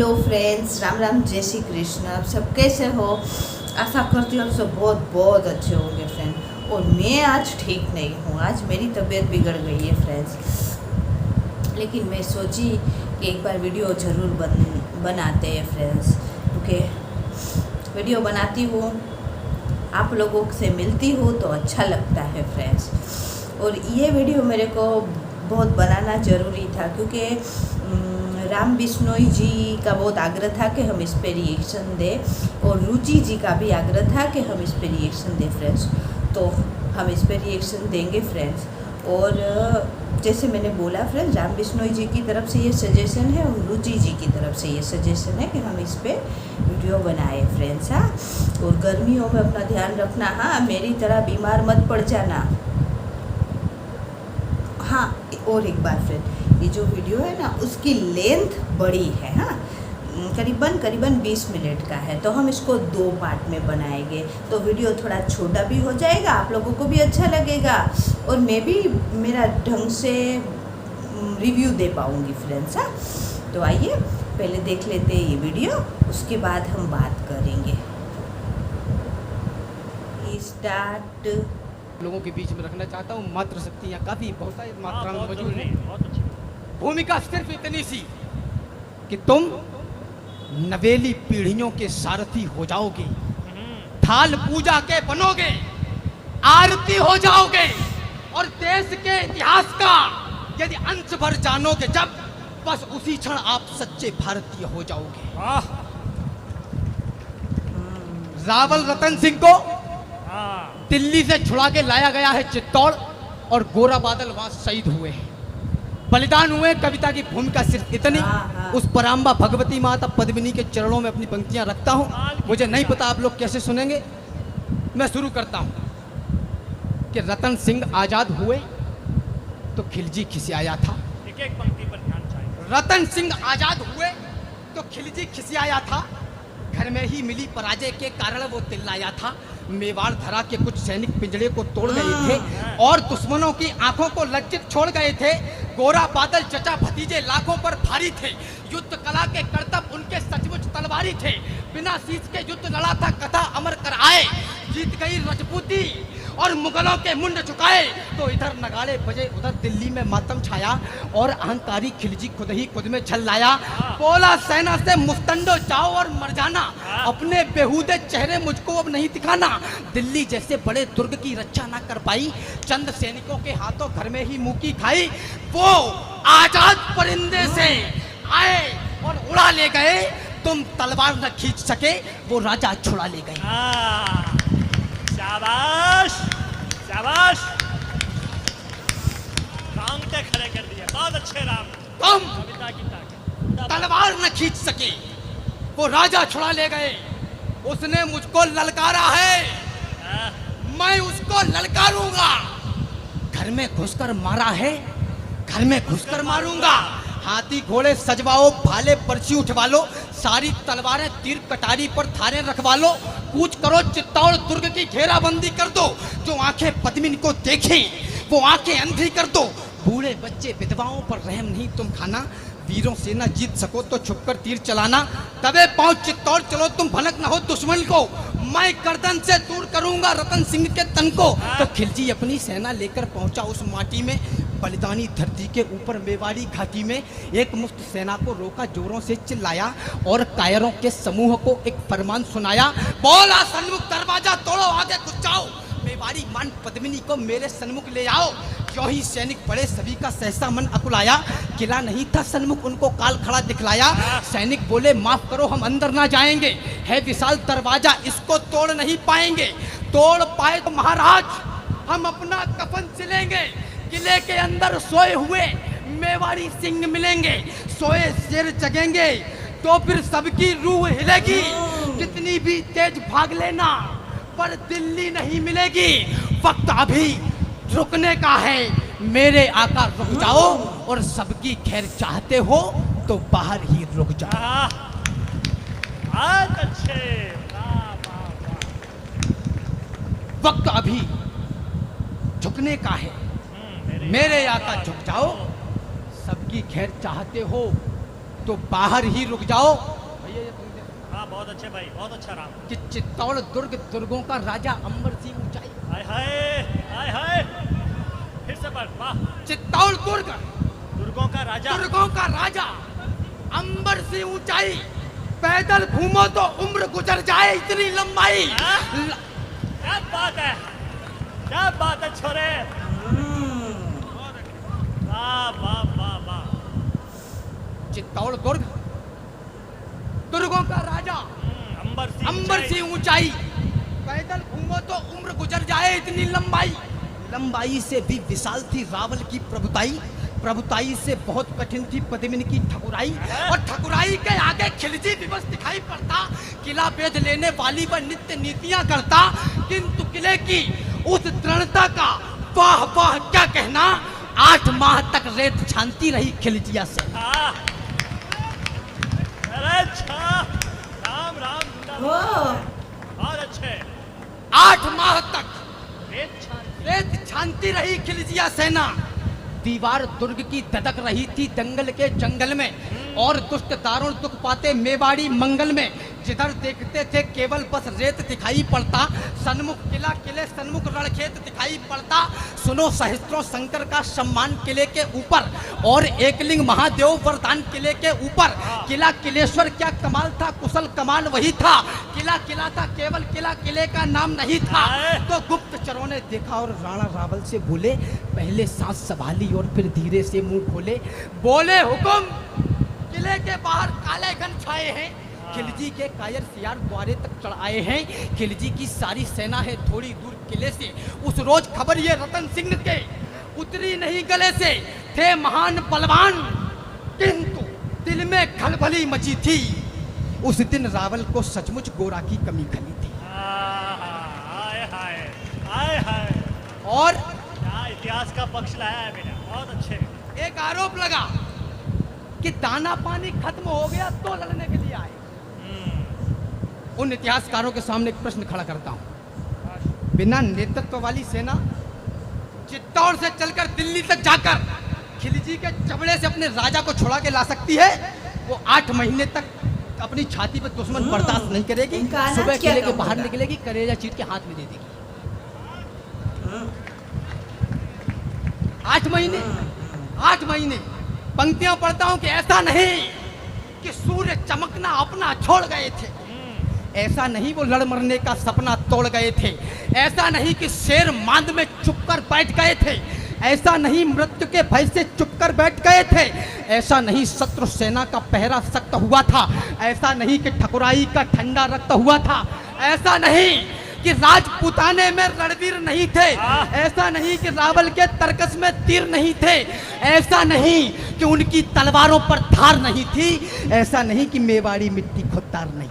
Hello friends, Ram Ram, जय श्री कृष्ण। आप सब कैसे हो? आशा करती हूँ आप सब बहुत बहुत अच्छे होंगे फ्रेंड। और मैं आज ठीक नहीं हूँ, आज मेरी तबीयत बिगड़ गई है फ्रेंड्स। लेकिन मैं सोची कि एक बार वीडियो ज़रूर बनाते हैं फ्रेंड्स। ओके, वीडियो बनाती हूँ, आप लोगों से मिलती हूँ तो अच्छा लगता है फ्रेंड्स। और ये वीडियो मेरे को बहुत बनाना ज़रूरी था क्योंकि राम बिश्नोई जी का बहुत आग्रह था कि हम इस पे रिएक्शन दें, और रुचि जी का भी आग्रह था कि हम इस पे रिएक्शन दें फ्रेंड्स। तो हम इस पे रिएक्शन देंगे फ्रेंड्स। और जैसे मैंने बोला फ्रेंड्स, राम बिश्नोई जी की तरफ से ये सजेशन है और रुचि जी की तरफ से ये सजेशन है कि हम इस पे वीडियो बनाए फ्रेंड्स। हाँ, और गर्मियों में अपना ध्यान रखना। हाँ, मेरी तरह बीमार मत पड़ जाना। हाँ, और एक बार फ्रेंड, ये जो वीडियो है ना उसकी लेंथ बड़ी है। हाँ, करीबन 20 मिनट का है, तो हम इसको 2 पार्ट में बनाएंगे। तो वीडियो थोड़ा छोटा भी हो जाएगा, आप लोगों को भी अच्छा लगेगा और मैं भी मेरा ढंग से रिव्यू दे पाऊँगी फ्रेंड्स। हाँ, तो आइए पहले देख लेते हैं ये वीडियो, उसके बाद हम बात करेंगे। स्टार्ट। लोगों के बीच में रखना चाहता हूँ। मातृशक्ति यहाँ काफी बहुत मात्रा में मौजूद है। भूमिका सिर्फ इतनी सी कि तुम नवेली पीढ़ियों के सारथी हो जाओगे, थाल पूजा के बनोगे, आरती हो जाओगे और देश के इतिहास का यदि अंश भर जानोगे जब, बस उसी क्षण आप सच्चे भारतीय हो जाओगे। रावल रतन सिंह को दिल्ली से छुड़ा के लाया गया है चित्तौड़, और गोरा बादल वहां शहीद हुए हैं, बलिदान हुए। कविता की भूमिका सिर्फ इतनी। उस पराम्बा भगवती माता पद्मिनी के चरणों में अपनी पंक्तियां रखता हूं। मुझे नहीं पता आप लोग कैसे सुनेंगे, मैं शुरू करता हूं कि रतन सिंह आजाद हुए तो खिलजी खिसियाया था। एक पंक्ति पर ध्यान चाहिए। रतन सिंह आजाद हुए तो खिलजी खिसियाया था, घर में ही मिली पराजय के कारण वो चिल्लाया था। मेवाड़ धरा के कुछ सैनिक पिंजड़े को तोड़ गए थे और दुश्मनों की आंखों को लज्जित छोड़ गए थे। गोरा बादल चचा भतीजे लाखों पर भारी थे, युद्ध कला के करतब उनके सचमुच तलवारी थे। बिना शीश के युद्ध लड़ा था, कथा अमर कर आए, जीत गई रजपूती और मुगलों के मुंड झुकाए। तो इधर नगाड़े बजे, उधर दिल्ली में मातम छाया और अहंकारी खिलजी खुद ही खुद में छल लाया। बोला सेना से मुस्तंडो जाओ और मर जाना, अपने बेहूदे चेहरे मुझको अब नहीं दिखाना। दिल्ली जैसे बड़े दुर्ग की रक्षा ना कर पाई, चंद सैनिकों के हाथों घर में ही मुकी खाई। वो आजाद परिंदे से आए और उड़ा ले गए, तुम तलवार न खींच सके, वो राजा छुड़ा ले गए। शाबाश शाबाश, कांटे खड़े कर दिए, बहुत अच्छे राम। तुम कविता की ताकत। तलवार न खींच सके, वो राजा छुड़ा ले गए। उसने मुझको ललकारा है, मैं उसको ललकारूंगा। घर में घुसकर मारा है, घर में घुसकर मारूंगा। हाथी घोड़े सजवाओ, भाले पर्ची उठवा लो, सारी तलवारें तीर कटारी पर थारे रखवा लो। कूच करो चित्तौड़ दुर्ग की घेराबंदी कर दो, जो आंखें पद्मिनी को देखें वो आंखें अंधी कर दो। बूढ़े बच्चे विधवाओं पर रहम नहीं तुम खाना, वीरों से ना जीत सको तो छुपकर तीर चलाना। दबे पांव चित्तौड़ चलो तुम, भनक न हो दुश्मन को, मैं गर्दन से दूर करूंगा रतन सिंह के तन को। तो खिलजी अपनी सेना लेकर पहुंचा उस माटी में, बलिदानी धरती के ऊपर मेवाड़ी घाटी में। एक मुफ्त सेना को रोका, जोरों से चिल्लाया और कायरों के समूह को एक फरमान सुनाया। बोला सन्मुख दरवाजा तोड़ो, आगे घुस जाओ, मेवाड़ी मान पद्मिनी को मेरे सन्मुख ले आओ। क्यों ही सैनिक बड़े, सभी का सहसा मन अकुलाया। किला नहीं था सन्मुख, उनको काल खड़ा दिखलाया। सैनिक बोले माफ करो हम अंदर ना जाएंगे, है विशाल दरवाजा इसको तोड़ नहीं पाएंगे। तोड़ पाए तो महाराज हम अपना कफन सिलेंगे। किले के अंदर सोए हुए मेवाड़ी सिंह मिलेंगे, सोए शेर जगेंगे तो फिर सबकी रूह हिलेगी। कितनी भी तेज भाग लेना पर दिल्ली नहीं मिलेगी, वक्त अभी रुकने का है, मेरे आका रुक जाओ, और सबकी खैर चाहते हो तो बाहर ही रुक जाओ। बहुत अच्छे, वक्त अभी झुकने का है, मेरे आका झुक जाओ, सबकी खैर चाहते हो तो बाहर ही रुक जाओ। भैया ये तुम देखो हाँ बहुत अच्छे भाई, बहुत अच्छा राम। कि चित्तौड़ दुर्ग दुर्गों का राजा, अंबर सी ऊंचाई। हाय हाय हाय हाय, फिर से पढ़। वाह। चित्तौड़ दुर्ग दुर्गों का राजा। दुर्गों का राजा, अंबर सी ऊंचाई, पैदल घूमो तो उम्र गुजर जाए इतनी लंबाई। क्या बात है, क्या बात है छोरे। वाह वाह वाह वाह। चित्तौड़ दुर्ग दुर्गों का राजा, अंबर सी ऊंचाई, पैदल घूमो तो उम्र गुजर जाए इतनी लंबाई। लंबाई से भी विशाल थी रावल की प्रभुताई, प्रभुताई से बहुत कठिन थी पद्मिनी की ठकुराई, और ठकुराई के आगे खिलजी दिवस दिखाई पड़ता। किला बेद लेने वाली वह नित्य नीतियां करता, किंतु किले की उस दृढ़ता का वाह वाह क्या कहना। 8 माह तक रेत छानती रही खिलजिया से। अरे अच्छा, राम राम जिंदाबाद। बहुत अच्छे। 8 माह तक रेत रेत छानती रही खिलजिया सेना। दीवार दुर्ग की ददक रही थी दंगल के जंगल में, और दुष्ट दारुण दुख पाते मेवाड़ी मंगल में। जिधर देखते थे केवल बस रेत दिखाई पड़ता, सन्मुख किला किले सन्मुख रणखेत दिखाई पड़ता। सुनो सहस्त्रों शंकर का सम्मान किले के ऊपर, और एकलिंग महादेव वरदान किले के ऊपर। किला किलेश्वर क्या कमाल था, कुशल कमाल वही था। किला किला था, केवल किला किले का नाम नहीं था। तो गुप्तचरों ने देखा और राणा रावल से बोले, पहले सांस संभाली और फिर धीरे से मुंह खोले। बोले, हुकुम। किले के बाहर काले घन छाए हैं, खिलजी के कायर सियार द्वारे तक चढ़ आए हैं। खिलजी की सारी सेना है थोड़ी दूर किले से। उस रोज खबर ये रतन सिंह के उतरी नहीं गले से। थे महान बलवान, किंतु दिल में खलबली मची थी। उस दिन रावल को सचमुच गोरा की कमी खली थी। हाय हाय हाय हाय। और क्या इतिहास का पक्ष लाया है बेटा, बहुत अच्छे। एक आरोप लगा कि दाना पानी खत्म हो गया तो लड़ने के लिए आए। उन इतिहासकारों के सामने एक प्रश्न खड़ा करता हूं। बिना नेतृत्व वाली सेना चित्तौड़ से चलकर दिल्ली तक जाकर खिलजी के चबड़े से अपने राजा को छुड़ा के ला सकती है? वो 8 महीने तक अपनी छाती पर दुश्मन बर्दाश्त नहीं करेगी। सुबह किले के बाहर निकलेगी, कलेजा चीर के हाथ में दे देगी। 8 महीने 8 महीने पंक्तियां पढ़ता हूं कि ऐसा नहीं कि सूर्य चमकना अपना छोड़ गए थे, ऐसा नहीं वो लड़ मरने का सपना तोड़ गए थे, ऐसा नहीं कि शेर मांद में चुपकर बैठ गए थे, ऐसा नहीं मृत्यु के भय से चुपकर बैठ गए थे, ऐसा नहीं शत्रु सेना का पहरा सख्त हुआ था, ऐसा नहीं कि ठकुराई का ठंडा रक्त हुआ था, ऐसा नहीं कि राजपूताने में रणवीर नहीं थे, ऐसा नहीं कि रावल के तरकस में तीर नहीं थे, ऐसा नहीं कि उनकी तलवारों पर धार नहीं थी, ऐसा नहीं कि मेवाड़ी मिट्टी खुददार नहीं।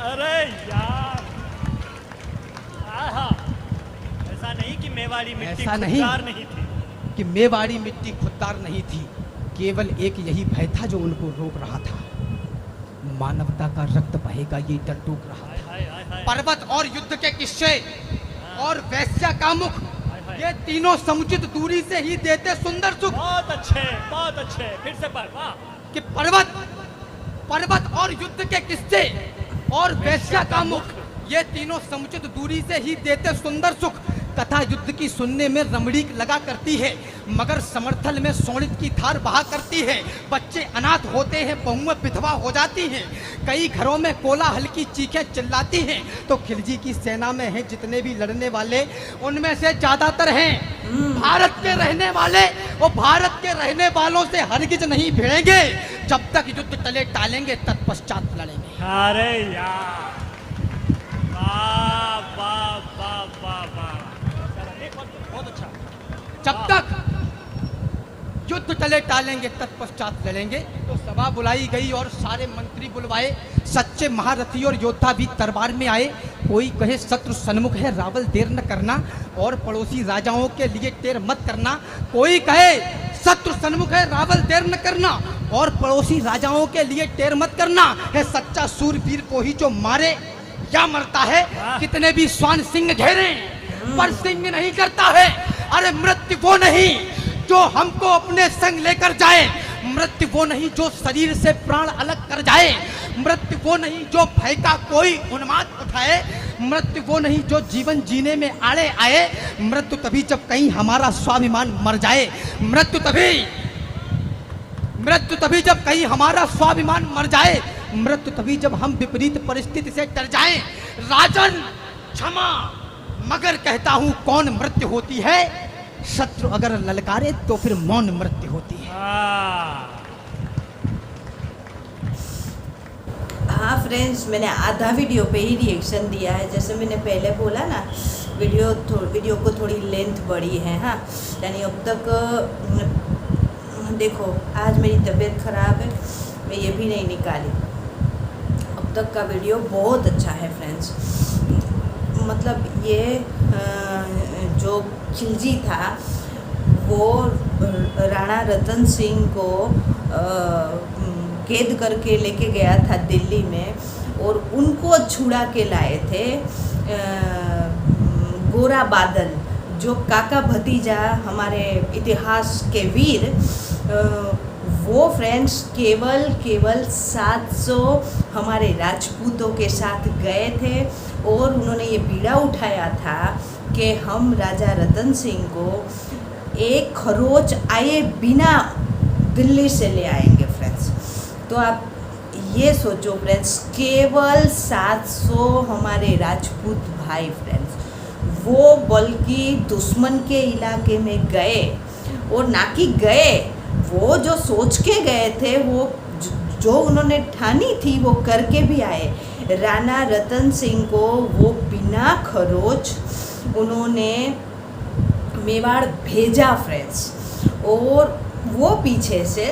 अरे यार, ऐसा नहीं कि मेवाड़ी मिट्टी खुददार नहीं थी, कि मेवाड़ी मिट्टी खुददार नहीं थी। केवल एक यही भय था जो उनको रोक रहा था, मानवता का रक्त बहेगा ये डर टूक रहा था। पर्वत और युद्ध के किस्से और वैश्या का मुख, ये तीनों समुचित दूरी से ही देते सुंदर सुख। बहुत अच्छे, बहुत अच्छे, फिर से पढ़। वाह। कि पर्वत और युद्ध के किस्से और वैश्या का मुख, ये तीनों समुचित दूरी से ही देते सुंदर सुख। कथा युद्ध की सुनने में रमणीक लगा करती है, मगर समर्थन में सोनित की धार बहा करती है। बच्चे अनाथ होते हैं, बहुएं विधवा हो जाती हैं, कई घरों में कोलाहल की चीखें चिल्लाती हैं। तो खिलजी की सेना में हैं जितने भी लड़ने वाले, उनमें से ज्यादातर हैं भारत के रहने वाले। वो भारत के रहने वालों से हरगिज नहीं भिड़ेंगे, जब तक युद्ध टले टालेंगे तत्पश्चात लड़ेंगे। अरे यार, वाह वाह वाह वाह वाह, बहुत अच्छा। जब तक युद्ध टले टालेंगे तत्पश्चात लड़ेंगे। तो सभा बुलाई गई और सारे मंत्री बुलवाए, सच्चे महारथी और योद्धा भी दरबार में आए। कोई कहे शत्रु सन्मुख है रावल देर न करना, और पड़ोसी राजाओं के लिए टेर मत करना। कोई कहे शत्रु सन्मुख है रावल देर न करना, और पड़ोसी राजाओं के लिए टेर मत करना। है सच्चा सूरवीर को ही जो मारे या मरता है, कितने भी स्वान सिंह घेरे पर सिंह नहीं करता है। अरे मृत्यु वो नहीं जो हमको अपने संग लेकर जाए, मृत्यु वो नहीं जो शरीर से प्राण अलग कर जाए, मृत्यु वो नहीं जो भय का कोई उन्माद उठाए, मृत्यु वो नहीं जो जीवन जीने में आड़े आए, मृत्यु तभी जब कहीं हमारा स्वाभिमान मर जाए, मृत्यु तभी जब कहीं हमारा स्वाभिमान मर जाए, मृत्यु तभी जब हम विपरीत परिस्थिति से डर जाएं। राजन क्षमा, मगर कहता हूं कौन मृत्यु होती है, शत्रु अगर ललकारे तो फिर मौन मृत्यु होती है। हाँ फ्रेंड्स, मैंने आधा वीडियो पे ही रिएक्शन दिया है। जैसे मैंने पहले बोला ना, वीडियो को थोड़ी लेंथ बढ़ी है। हाँ, यानी अब तक देखो, आज मेरी तबीयत ख़राब है, मैं ये भी नहीं निकाली। अब तक का वीडियो बहुत अच्छा है फ्रेंड्स। मतलब ये जो खिलजी था वो राणा रतन सिंह को कैद करके लेके गया था दिल्ली में, और उनको छुड़ा के लाए थे गोरा बादल, जो काका भतीजा हमारे इतिहास के वीर, वो फ्रेंड्स केवल 700 हमारे राजपूतों के साथ गए थे, और उन्होंने ये बीड़ा उठाया था कि हम राजा रतन सिंह को एक खरोच आए बिना दिल्ली से ले आएंगे फ्रेंड्स। तो आप ये सोचो फ्रेंड्स, केवल 700 हमारे राजपूत भाई फ्रेंड्स, वो बल्कि दुश्मन के इलाके में गए, और ना कि गए, वो जो सोच के गए थे, वो जो उन्होंने ठानी थी वो करके भी आए। राणा रतन सिंह को वो बिना खरोच उन्होंने मेवाड़ भेजा फ्रेंड्स, और वो पीछे से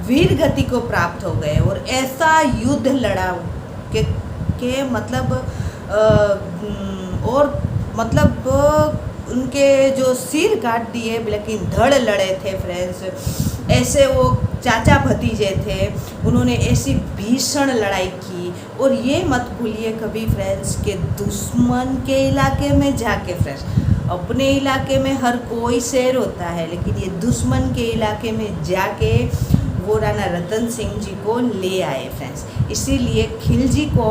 वीर गति को प्राप्त हो गए, और ऐसा युद्ध लड़ा के मतलब और मतलब उनके जो सिर काट दिए, लेकिन धड़ लड़े थे फ्रेंड्स। ऐसे वो चाचा भतीजे थे, उन्होंने ऐसी भीषण लड़ाई की। और ये मत भूलिए कभी फ्रेंड्स कि दुश्मन के इलाके में जाके फ्रेंड्स, अपने इलाके में हर कोई शेर होता है, लेकिन ये दुश्मन के इलाके में जाके वो राणा रतन सिंह जी को ले आए फ्रेंड्स। इसीलिए खिलजी को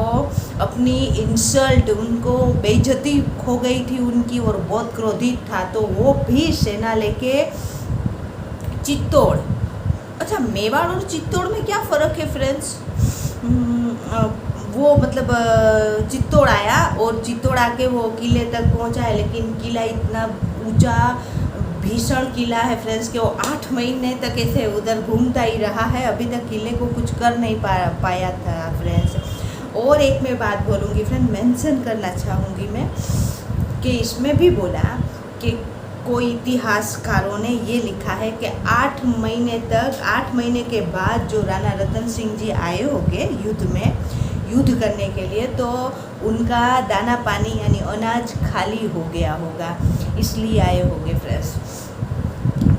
अपनी इंसल्ट, उनको बेइज्जती हो गई थी उनकी, और बहुत क्रोधित था, तो वो भी सेना लेके चित्तौड़, अच्छा मेवाड़ और चित्तौड़ में क्या फ़र्क है फ्रेंड्स? वो मतलब चित्तौड़ आया, और चित्तौड़ आके वो किले तक पहुंचा है, लेकिन किला इतना ऊंचा भीषण किला है फ्रेंड्स कि वो 8 महीने तक ऐसे उधर घूमता ही रहा है, अभी तक किले को कुछ कर नहीं पाया था फ्रेंड्स। और एक मैं बात बोलूँगी फ्रेंड, मेंशन करना चाहूँगी मैं कि इसमें भी बोला कि कोई इतिहासकारों ने ये लिखा है कि 8 महीने तक, 8 महीने के बाद जो राणा रतन सिंह जी आए होंगे युद्ध करने के लिए, तो उनका दाना पानी यानी अनाज खाली हो गया होगा, इसलिए आए होंगे फ्रेंड्स।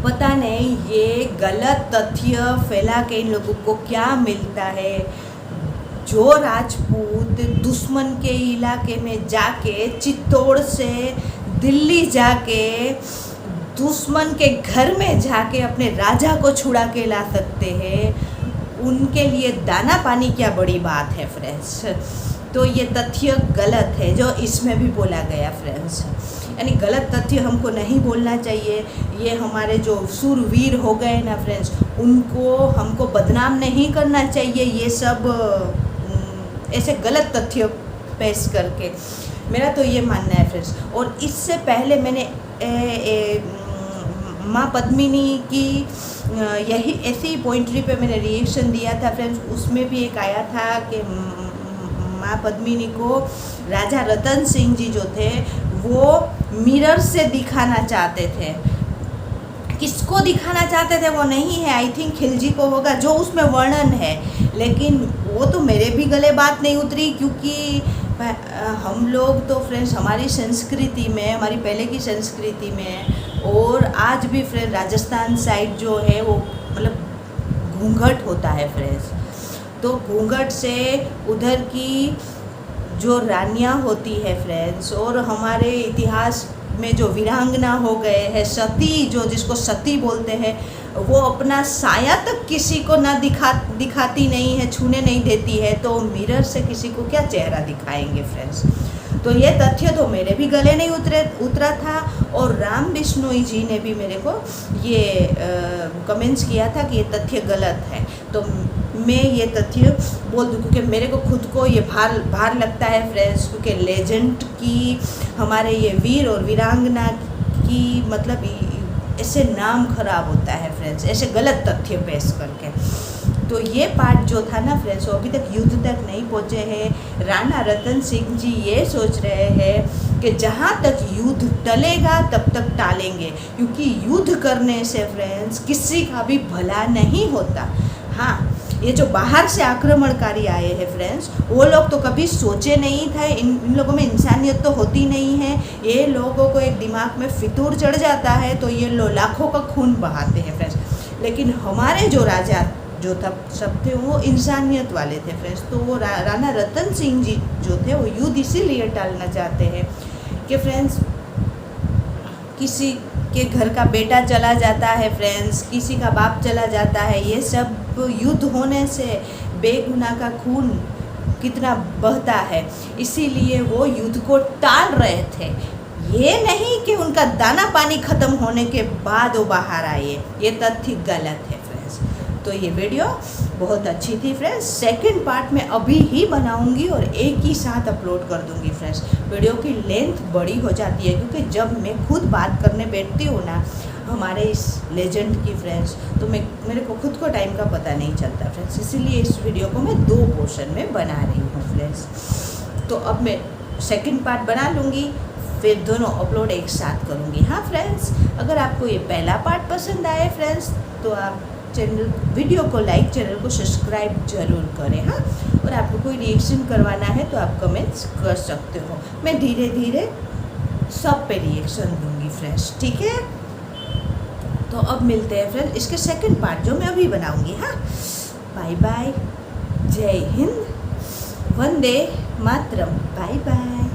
पता नहीं ये गलत तथ्य फैला के इन लोगों को क्या मिलता है। जो राजपूत दुश्मन के इलाके में जाके, चित्तौड़ से दिल्ली जाके, दुश्मन के घर में जाके अपने राजा को छुड़ा के ला सकते हैं, उनके लिए दाना पानी क्या बड़ी बात है फ्रेंड्स। तो ये तथ्य गलत है जो इसमें भी बोला गया फ्रेंड्स, यानी गलत तथ्य हमको नहीं बोलना चाहिए। ये हमारे जो शूरवीर हो गए ना फ्रेंड्स, उनको हमको बदनाम नहीं करना चाहिए ये सब ऐसे गलत तथ्य पेश करके, मेरा तो ये मानना है फ्रेंड्स। और इससे पहले मैंने माँ पद्मिनी की यही ऐसी पोइट्री पे मैंने रिएक्शन दिया था फ्रेंड्स। उसमें भी एक आया था कि माँ पद्मिनी को राजा रतन सिंह जी जो थे वो मिरर से दिखाना चाहते थे। किसको दिखाना चाहते थे वो नहीं है, आई थिंक खिलजी को होगा जो उसमें वर्णन है, लेकिन वो तो मेरे भी गले बात नहीं उतरी, क्योंकि हम लोग तो फ्रेंड्स हमारी संस्कृति में, हमारी पहले की संस्कृति में और आज भी फ्रेंड राजस्थान साइड जो है वो मतलब घूंघट होता है फ्रेंड्स। तो घूंघट से उधर की जो रानियाँ होती है फ्रेंड्स, और हमारे इतिहास में जो वीरांगना हो गए हैं, सती जो जिसको सती बोलते हैं, वो अपना साया तक किसी को ना दिखाती नहीं है, छूने नहीं देती है, तो मिरर से किसी को क्या चेहरा दिखाएंगे फ्रेंड्स। तो ये तथ्य तो मेरे भी गले नहीं उतरा था, और राम बिश्नोई जी ने भी मेरे को ये कमेंट्स किया था कि ये तथ्य गलत है। तो मैं ये तथ्य बोल दूँ, क्योंकि मेरे को खुद को ये भार लगता है फ्रेंड्स, क्योंकि लेजेंड की, हमारे ये वीर और वीरांगना की मतलब ऐसे नाम खराब होता है फ्रेंड्स, ऐसे गलत तथ्य पेश करके। तो ये पार्ट जो था ना फ्रेंड्स, वो अभी तक युद्ध तक नहीं पहुँचे हैं। राणा रतन सिंह जी ये सोच रहे हैं कि जहाँ तक युद्ध टलेगा तब तक टालेंगे, क्योंकि युद्ध करने से फ्रेंड्स किसी का भी भला नहीं होता। हाँ, ये जो बाहर से आक्रमणकारी आए हैं फ्रेंड्स, वो लोग तो कभी सोचे नहीं थे, इन लोगों में इंसानियत तो होती नहीं है। ये लोगों को एक दिमाग में फितूर चढ़ जाता है, तो ये लाखों का खून बहाते हैं फ्रेंड्स। लेकिन हमारे जो राजा जो सब थे वो इंसानियत वाले थे फ्रेंड्स। तो वो राणा रतन सिंह जी जो थे वो युद्ध इसीलिए टालना चाहते हैं कि फ्रेंड्स किसी के घर का बेटा चला जाता है फ्रेंड्स, किसी का बाप चला जाता है, ये सब युद्ध होने से बेगुनाह का खून कितना बहता है, इसीलिए वो युद्ध को टाल रहे थे। ये नहीं कि उनका दाना पानी ख़त्म होने के बाद वो बाहर आए, ये तथ्य गलत है फ्रेंड्स। तो ये वीडियो बहुत अच्छी थी फ्रेंड्स। सेकंड पार्ट में अभी ही बनाऊंगी और एक ही साथ अपलोड कर दूंगी फ्रेंड्स। वीडियो की लेंथ बड़ी हो जाती है, क्योंकि जब मैं खुद बात करने बैठती हूँ ना हमारे इस लेजेंड की फ्रेंड्स, तो मेरे को खुद को टाइम का पता नहीं चलता फ्रेंड्स, इसीलिए इस वीडियो को मैं 2 पोर्शन में बना रही हूँ फ्रेंड्स। तो अब मैं सेकंड पार्ट बना लूँगी, फिर दोनों अपलोड एक साथ करूँगी। हाँ फ्रेंड्स, अगर आपको ये पहला पार्ट पसंद आए फ्रेंड्स, तो आप वीडियो को लाइक, चैनल को सब्सक्राइब जरूर करें। हाँ, और आपको कोई रिएक्शन करवाना है तो आप कमेंट्स कर सकते हो, मैं धीरे धीरे सब पे रिएक्शन दूंगी फ्रेंड्स, ठीक है। तो अब मिलते हैं फ्रेंड्स इसके सेकंड पार्ट जो मैं अभी बनाऊंगी। हाँ, बाय बाय, जय हिंद, वंदे मातरम, बाय बाय।